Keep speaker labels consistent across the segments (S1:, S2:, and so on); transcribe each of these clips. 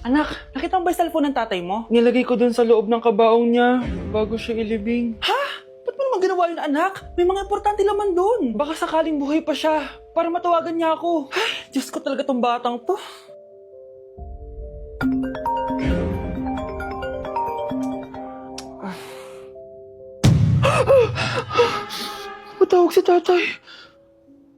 S1: Anak, nakita mo ba yung cellphone ng tatay mo?
S2: Nilagay ko dun sa loob ng kabaong niya bago siya ilibing.
S1: Ha? Ba't mo naman ginawa yun, anak? May mga importante laman doon.
S2: Baka sakaling buhay pa siya para matawagan niya ako.
S1: Ay, Diyos ko talaga tong batang to.
S2: Matawag si tatay.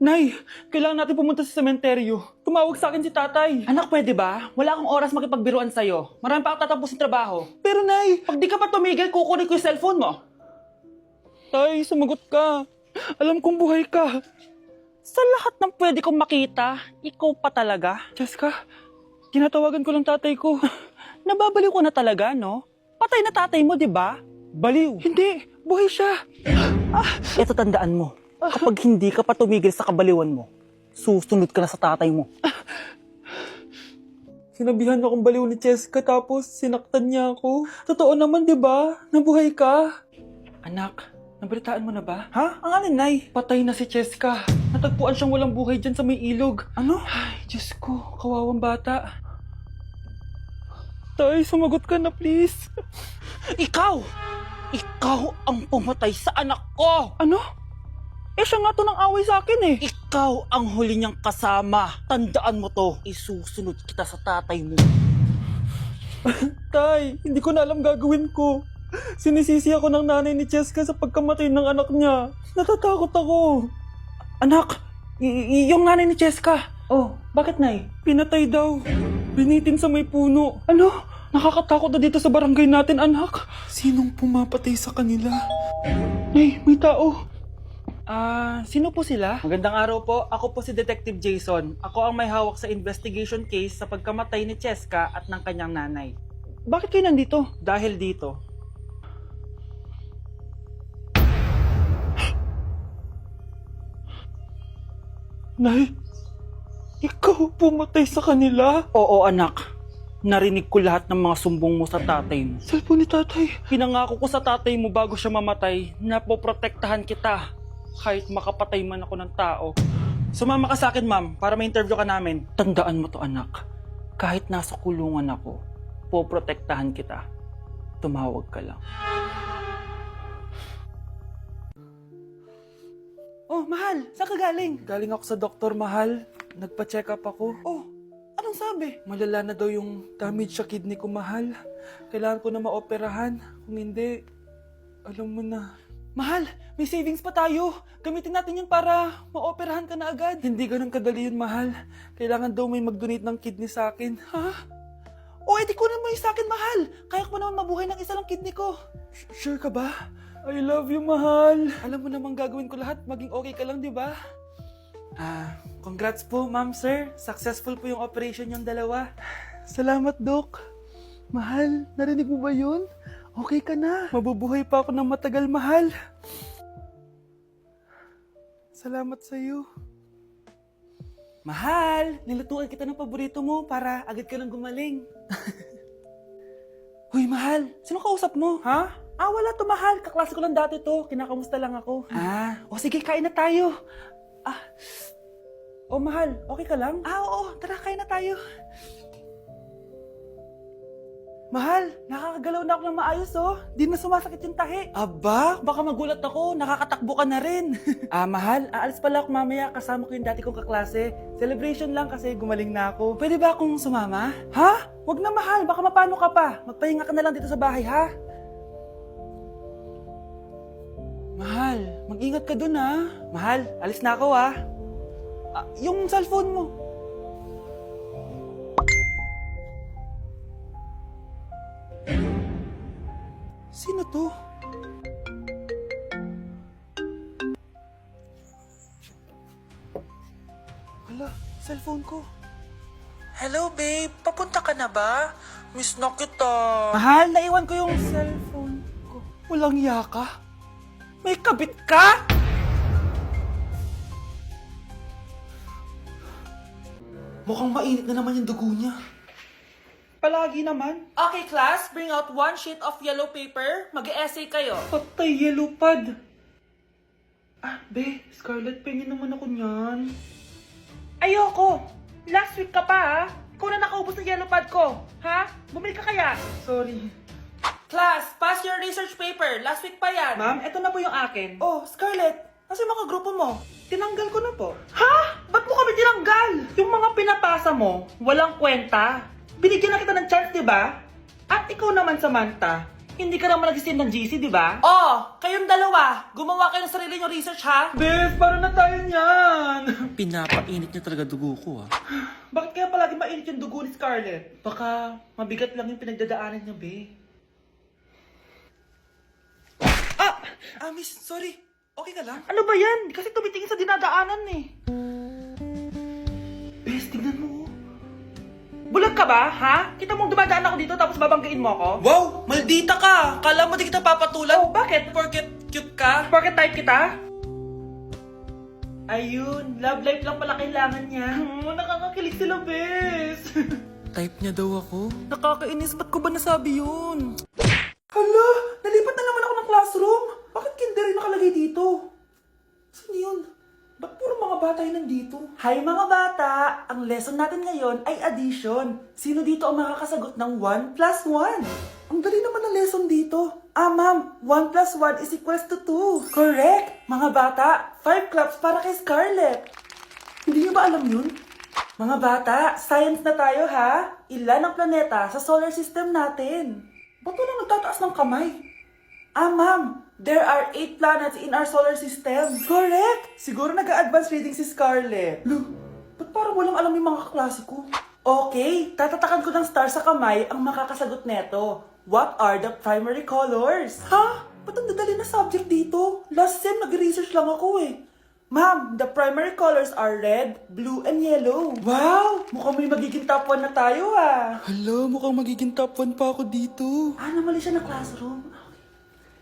S1: Nay, kailangan natin pumunta sa sementeryo. Tumawag sa akin si tatay. Anak, pwede ba? Wala akong oras makipagbiruan sa'yo. Marami pa akong tatapusin trabaho. Pero nay, pag di ka pa tumigil, kukunin ko yung cellphone mo.
S2: Tay, sumagot ka. Alam kong buhay ka.
S1: Sa lahat ng pwede kong makita, ikaw pa talaga.
S2: Jessica, tinatawagan ko lang tatay ko.
S1: Nababaliw ko na talaga, no? Patay na tatay mo, di ba? Baliw.
S2: Hindi, buhay siya.
S1: Ito tandaan mo. Kapag hindi ka pa tumigil sa kabaliwan mo, susunod ka na sa tatay mo.
S2: Sinabihan akong baliw ni Jessica tapos sinaktan niya ako. Totoo naman, di ba? Nabuhay ka.
S1: Anak, nabalitaan mo na ba?
S2: Ha?
S1: Ang alin, Nay?
S2: Patay na si Jessica. Natagpuan siyang walang buhay dyan sa may ilog.
S1: Ano?
S2: Ay, Diyos ko, kawawang bata. Tay, sumagot ka na please.
S1: Ikaw! Ikaw ang pumatay sa anak ko!
S2: Ano?
S1: Eh siya nga to ng away sa akin eh. Ikaw ang huli niyang kasama. Tandaan mo to. Isusunod kita sa tatay mo.
S2: Tay, hindi ko na alam gagawin ko. Sinisisi ako ng nanay ni Jessica sa pagkamatay ng anak niya. Natatakot ako.
S1: Anak, yung nanay ni Jessica. Oh, bakit, Nay?
S2: Pinatay daw. Binitin sa may puno.
S1: Ano?
S2: Nakakatakot na dito sa barangay natin, anak. Sinong pumapatay sa kanila? Nay, may tao.
S1: Sino po sila? Magandang araw po. Ako po si Detective Jason. Ako ang may hawak sa investigation case sa pagkamatay ni Cheska at ng kanyang nanay. Bakit kayo nandito? Dahil dito.
S2: Nay, ikaw pumatay sa kanila?
S1: Oo, anak. Narinig ko lahat ng mga sumbong mo sa tatay mo.
S2: Cellphone ni tatay.
S1: Pinangako ko sa tatay mo bago siya mamatay na poprotektahan kita. Kahit makapatay man ako ng tao. Sumama ka sa akin, ma'am, para ma-interview ka namin. Tandaan mo to, anak. Kahit nasa kulungan ako, poprotektahan kita. Tumawag ka lang. Oh, mahal, saan ka galing?
S2: Galing ako sa doktor, mahal. Nagpa-check up ako.
S1: Oh, anong sabi?
S2: Malala na daw yung damage sa kidney ko, mahal. Kailangan ko na maoperahan. Kung hindi, alam mo na.
S1: Mahal, may savings pa tayo. Gamitin natin yun para maoperahan ka na agad.
S2: Hindi ganun kadali yun, mahal. Kailangan daw may mag-donate ng kidney sa akin.
S1: Ha? O, edi kunin mo yung sa akin, mahal. Kaya ko naman mabuhay ng isa lang kidney ko.
S2: Sure ka ba? I love you, mahal.
S1: Alam mo namang gagawin ko lahat, maging okay ka lang, di ba? Congrats po, ma'am, sir. Successful po yung operation yung dalawa.
S2: Salamat, Dok. Mahal, narinig mo ba yun? Okay ka na. Mabubuhay pa ako ng matagal, mahal. Salamat sa'yo.
S1: Mahal, nilutuan kita ng paborito mo para agad ka lang gumaling. Huy, mahal, sino kausap mo?
S2: Ha?
S1: Wala to, mahal. Kaklase ko lang dati to. Kinakamusta lang ako. Sige, kain na tayo. Mahal, okay ka lang? Oo, tara, kain na tayo. Mahal, nakakagalaw na ako ng maayos, oh. Di na sumasakit yung tahi. Aba, baka magulat ako. Nakakatakbo ka na rin. Mahal, aalis pala ako mamaya. Kasama ko yung dati kong kaklase. Celebration lang kasi gumaling na ako. Pwede ba akong sumama? Ha? Wag na, mahal. Baka mapano ka pa. Magpahinga ka na lang dito sa bahay, ha? Mahal, mag-ingat ka dun, ha? Mahal, alis na ako, ha? Yung cellphone mo. Sino to? Hala, cellphone ko.
S2: Hello, babe. Papunta ka na ba? Miss na kita.
S1: Mahal, naiwan ko yung cellphone ko. Walang yaka. May kabit ka? Mukhang mainit na naman yung dugo niya. Palagi naman. Okay, class. Bring out one sheet of yellow paper. Mag-essay kayo.
S2: Patay, yellow pad. Be, Scarlett, pengin naman ako niyan.
S1: Ayoko. Last week ka pa, ha? Ikaw na nakaubos ng yellow pad ko. Ha? Bumili ka kaya? Sorry. Class, pass your research paper. Last week pa yan. Ma'am, eto na po yung akin. Oh, Scarlett. Nasa mga grupo mo? Tinanggal ko na po. Ha? Ba't mo kami tinanggal? Yung mga pinapasa mo, walang kwenta. Binigyan na kita ng chance, di ba? At ikaw naman, Samantha, hindi ka naman nag-send ng GC, di ba? Oh, kayong dalawa. Gumawa kayo ng sarili niyong research, ha? Bes, paano na tayo niyan?
S2: Pinapainit niya talaga dugo ko, ah.
S1: Bakit kaya palagi mainit yung dugo ni Scarlett? Baka mabigat lang yung pinagdadaanan niya, be. Miss, sorry. Okay ka lang? Ano ba yan? Kasi tumitingin sa dinadaanan eh. Bes, tignan mo. Bulag ka ba, ha? Kita mong dumadaan ako dito tapos babanggain mo ako? Wow! Maldita ka! Kala mo di kita papatulan? Oh, bakit? Porket cute ka? Porket type kita? Ayun, love life lang pala kailangan niya. Nakakakilig sila, bes.
S2: Type niya daw ako.
S1: Nakakainis, ba't ko ba nasabi yun? Hala, nalipat na naman ako ng classroom. Bakit kinder yung nakalagay dito? Saan yun? Ba't puro mga bata yun nandito? Hi mga bata! Ang lesson natin ngayon ay addition. Sino dito ang makakasagot ng 1 plus 1? Ang dali naman ng lesson dito. Ma'am, 1 plus 1 is equals to 2. Correct! Mga bata, 5 claps para kay Scarlett. Hindi niyo ba alam yun? Mga bata, science na tayo ha? Ilan ang planeta sa solar system natin? Ba't walang nagtataas ng kamay? Ma'am, there are 8 planets in our solar system. Correct! Siguro nag-a-advance reading si Scarlett. Lo, ba't parang walang alam yung mga kaklase ko? Okay, tatatakan ko ng star sa kamay ang makakasagot neto. What are the primary colors? Ha? Ba't ang dadali na subject dito? Last sem, nag-research lang ako eh. Ma'am, the primary colors are red, blue, and yellow. Wow! Mukhang may magiging top 1 na tayo ah.
S2: Hala, mukhang magiging top 1 pa ako dito.
S1: Namali siya ng classroom.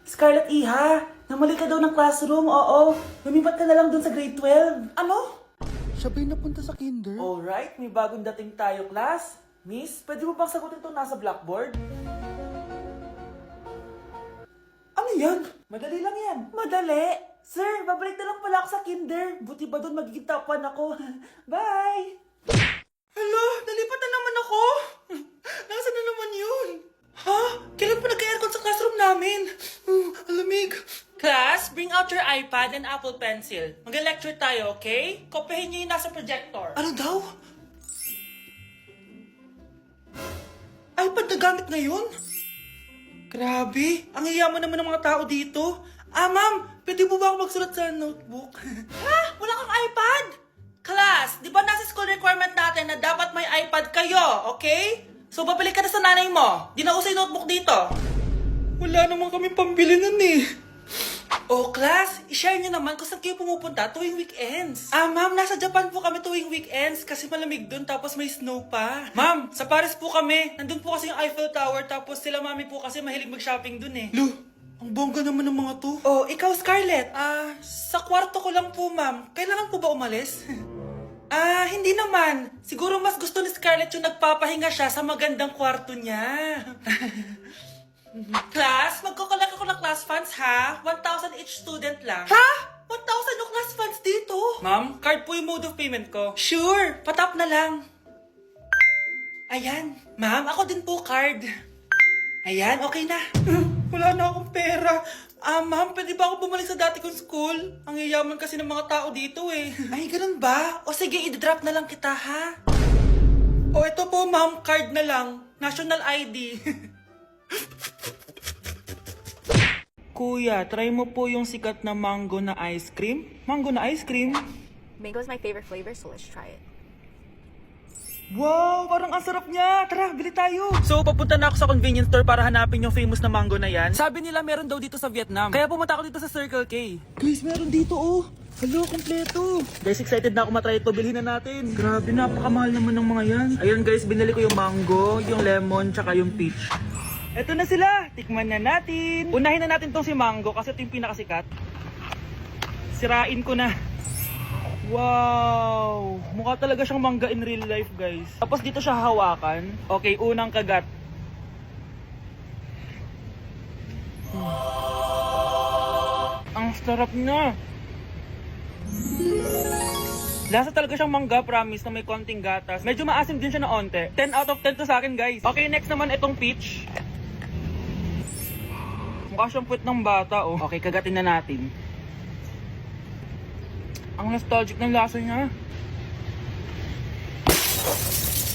S1: Scarlett Iha, namali ka daw ng classroom, oo. Lumipat ka na lang dun sa grade 12. Ano?
S2: Siya ba'y napunta sa kinder?
S1: Alright, may bagong dating tayo, class. Miss, pwede mo bang sagutin itong nasa blackboard? Ano yan? Madali lang yan. Madali? Sir, babalik na lang pala ako sa kinder. Buti ba doon magiging top 1 ako? Bye! Hello, nalipat na naman ako. Nasaan na naman yun? Ha? Kailan pa nag-aircon sa classroom namin? Alamig. Class, bring out your iPad and Apple Pencil. Mag-lecture tayo, okay? Kopyahin niyo yung nasa projector. Ano daw? iPad na gamit ngayon? Grabe, ang iyaman naman ng mga tao dito. Ma'am, pwede mo ba ako magsulat sa notebook? Ha? Wala kang iPad? Class, di ba nasa school requirement natin na dapat may iPad kayo, okay? So, babalik ka na sa nanay mo. Di na usay notebook dito. Wala naman kami pambili nun eh. Oh, class, i-share nyo naman kung saan kayo pumupunta tuwing weekends. Ma'am, nasa Japan po kami tuwing weekends kasi malamig dun tapos may snow pa. Ma'am, sa Paris po kami. Nandun po kasi yung Eiffel Tower tapos sila mami po kasi mahilig mag-shopping dun eh. Lu, ang bongga naman ng mga to. Oh, ikaw Scarlett. Sa kwarto ko lang po, ma'am. Kailangan po ba umalis? Hindi naman. Siguro mas gusto ni Scarlett yung nagpapahinga siya sa magandang kwarto niya. Class, magkukulak ako ng class funds ha? 1,000 each student lang. Ha? 1,000 yung class funds dito? Ma'am, card po yung mode of payment ko. Sure, patap na lang. Ayan. Ma'am, ako din po card. Ayan, okay na. Wala na akong pera. Ma'am, pwede ba ako bumalik sa dati kong school? Ang yayaman kasi ng mga tao dito eh. Ay, ganun ba? O sige, i-drop na lang kita ha? O ito po ma'am, card na lang. National ID. Kuya, try mo po yung sikat na mango na ice cream. Mango na ice cream?
S3: Mango is my favorite flavor, so let's try it.
S1: Wow, parang ang sarap niya. Tara, bili tayo. So, papunta na ako sa convenience store para hanapin yung famous na mango na yan. Sabi nila meron daw dito sa Vietnam. Kaya pumunta ako dito sa Circle K. Guys, meron dito oh. Hello, kompleto. Guys, excited na ako matry ito. Bilhin na natin. Grabe, napakamahal naman ng mga yan. Ayun guys, binili ko yung mango, yung lemon, tsaka yung peach. Eto na sila. Tikman na natin. Unahin na natin tong si mango kasi ito yung pinakasikat. Sirain ko na. Wow! Mukha talaga siyang mangga in real life, guys. Tapos dito siya hawakan. Okay, unang kagat. Ang sarap niya. Lasa talaga siyang mangga, promise, na may konting gatas. Medyo maasim din siya na onte. 10 out of 10 to sa akin, guys. Okay, next naman itong peach. Mukha siyang puwet ng bata, oh. Okay, kagatin na natin. Ang nostalgic ng lasa niya.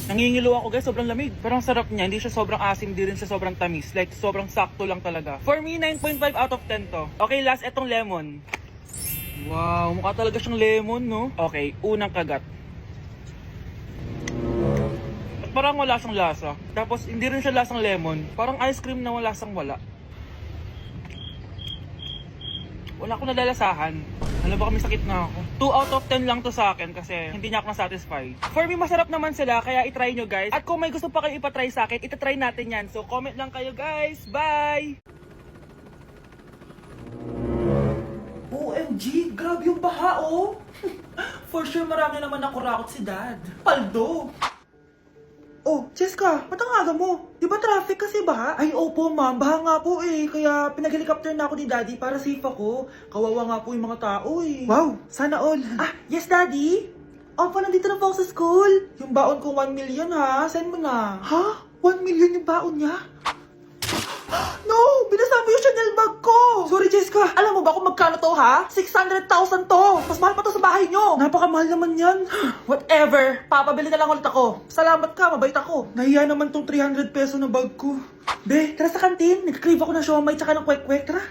S1: Nangingilo ako, guys, sobrang lamig. Pero ang sarap niya, hindi siya sobrang asim, di rin siya sobrang tamis. Like, sobrang sakto lang talaga. For me, 9.5 out of 10 to. Okay, last, etong lemon. Wow, mukha talaga siyang lemon, no? Okay, unang kagat. At parang wala siyang lasa. Tapos, hindi rin siya lasang lemon. Parang ice cream na wala lasang wala. Wala akong nalalasahan. Alam ba kami sakit na ako. 2 out of 10 lang to sa akin kasi hindi niya ako na-satisfy. For me, masarap naman sila kaya itry nyo, guys. At kung may gusto pa kayo ipatry sa akin, itatry natin yan. So comment lang kayo, guys. Bye! OMG, grabe yung baha, oh. For sure marami naman nakurakot si Dad. Paldo! Oh, Cheska, ba't ang aga mo? Di ba traffic kasi baha? Ay, opo ma'am, baha nga po eh. Kaya pinag-helicopter na ako ni Daddy para safe ako. Kawawa nga po yung mga tao eh. Wow, sana all. Ah, yes Daddy? Opo, nandito na po ako sa school. Yung baon ko 1 million ha, send mo na. Ha? 1 million yung baon niya? No! Binasama yung Chanel bag ko! Sorry, Jessica. Alam mo ba kung magkano to, ha? 600,000 to! Mas mahal pa to sa bahay nyo! Napakamahal naman yan. Whatever. Papabili na lang ulit ako. Salamat ka, mabait ako. Nahiya naman tong 300 peso na bag ko. Be, tara sa kantin. Nag-crave ako ng siomay tsaka ng kwek-kwek. Tara.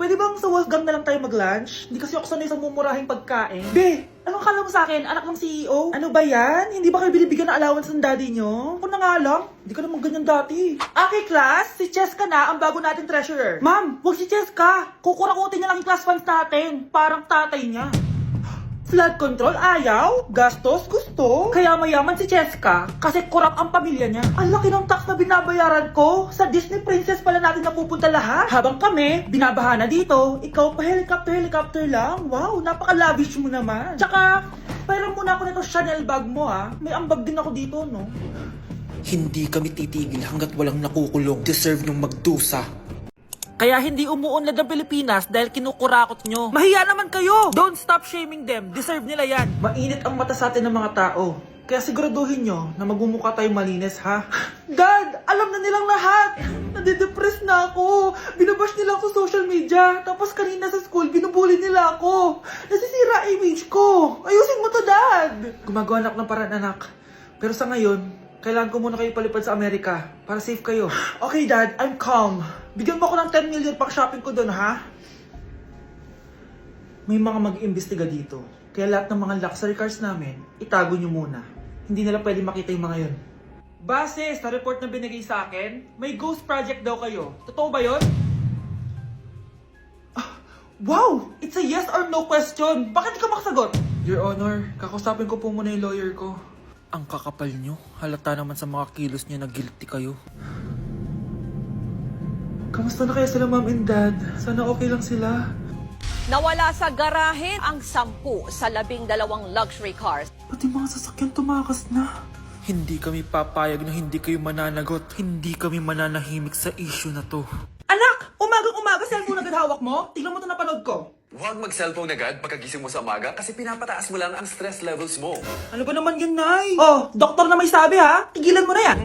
S1: Pwede bang sa Wolfgang na lang tayo mag-lunch? Hindi kasi ako sanay sa mumurahing pagkain. Be, anong kala mo sa akin? Anak ng CEO? Ano ba yan? Hindi ba kayo binibigyan ng allowance ng daddy nyo? Ako na nga lang. Hindi ka naman ganyan dati. Okay, class. Si Cheska na ang bago nating treasurer. Ma'am, huwag si Cheska. Kukurakutin niya lang yung class funds natin. Parang tatay niya. Flood control, ayaw. Gastos, gusto. Kaya mayaman si Cheska kasi kurap ang pamilya niya. Ang laki ng tax na binabayaran ko. Sa Disney Princess pala natin napupunta lahat. Habang kami, binabaha na dito. Ikaw pa helicopter lang. Wow, napaka-lavish mo naman. Tsaka, pairam muna ako nito Chanel bag mo ha. May ambag din ako dito, no?
S4: Hindi kami titigil hanggat walang nakukulong. Deserve nung magdusa.
S1: Kaya hindi umuunlad ang Pilipinas dahil kinukurakot nyo. Mahiya naman kayo! Don't stop shaming them. Deserve nila yan. Mainit ang mata sa atin ng mga tao. Kaya siguraduhin nyo na magmumukha tayo malinis, ha? Dad! Alam na nilang lahat! Nadidepress na ako. Binabash nila ako sa social media. Tapos kanina sa school, binubuli nila ako. Nasisira image ko. Ayusin mo to, Dad! Gumagawa na ako ng paraan, anak. Pero sa ngayon, kailangan ko muna kayo palipad sa Amerika para safe kayo. Okay, Dad. I'm calm. Bigyan mo ako ng 10 million pang shopping ko doon, ha? May mga mag-iimbestiga dito. Kaya lahat ng mga luxury cars namin, itago nyo muna. Hindi nila pwede makita yung mga yun. Base sa report na binigay sa akin, may ghost project daw kayo. Totoo ba yun? Wow! It's a yes or no question. Bakit di ka makasagot? Your Honor, kakausapin ko po muna yung lawyer ko.
S4: Ang kakapal nyo. Halata naman sa mga kilos nyo na guilty kayo.
S1: Kamusta na kaya sila, Mom and Dad? Sana okay lang sila.
S5: Nawala sa garahe ang 10 sa 12 luxury cars.
S1: Pati mga sasakyan tumakas na.
S4: Hindi kami papayag na hindi kayo mananagot. Hindi kami mananahimik sa issue na to.
S1: Anak! Umagang-umaga, cellphone agad hawak mo? Tingnan mo ito napanood ko.
S6: Huwag mag-cellphone agad pagkagising mo sa umaga kasi pinapataas mo lang ang stress levels mo.
S1: Ano ba naman yan, Nay? Oh, doktor na may sabi ha. Tigilan mo na yan.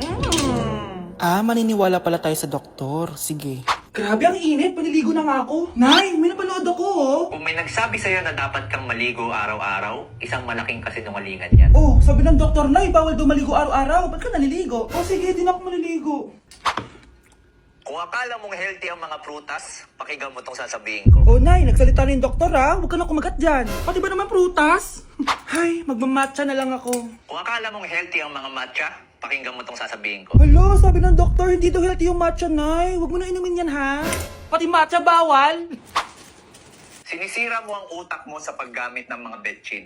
S4: Ah, maniniwala pala tayo sa doktor. Sige.
S1: Grabe, ang init. Paniligo na nga ako. Nay, may napanood ako, oh.
S7: Kung may nagsabi sa'yo na dapat kang maligo araw-araw, isang malaking kasinungalingan yan.
S1: Oh, sabi ng doktor, Nay, bawal daw maligo araw-araw. Ba't ka naliligo? Oh, sige, di na ako maliligo.
S7: Kung akala mong healthy ang mga prutas, pakinggan mo tong sasabihin ko.
S1: Oh, Nay, nagsalita na yung doktor, ha. Huwag ka na kumagat dyan. Pati ba naman prutas? Hay, magmamatcha na lang ako.
S7: Kung akala mong healthy ang mga matcha, pakinggan mo tong sasabihin ko.
S1: Hala, sabi ng doktor, hindi daw healthy yung matcha, Nay. Huwag mo na inumin yan, ha. Pati matcha bawal.
S7: Sinisira mo ang utak mo sa paggamit ng mga betchin.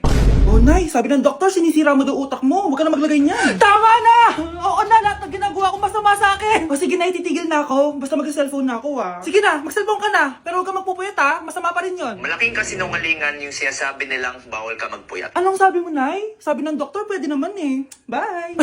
S1: Oh, Nay, sabi ng doktor, sinisira mo daw utak mo. Huwag ka na maglagay niyan. Tama na! Oo na, lahat ng ginagawa ko masama sa akin. O sige na, ititigil na ako. Basta mag-cellphone na ako, ha. Sige na, mag-cellphone ka na. Pero huwag ka magpupuyat, ha. Masama pa rin yon.
S7: Malaking kasinungalingan yung sinasabi nilang bawal ka magpuyat.
S1: Anong sabi mo, Nay? Sabi ng doktor, pwede naman eh. Bye!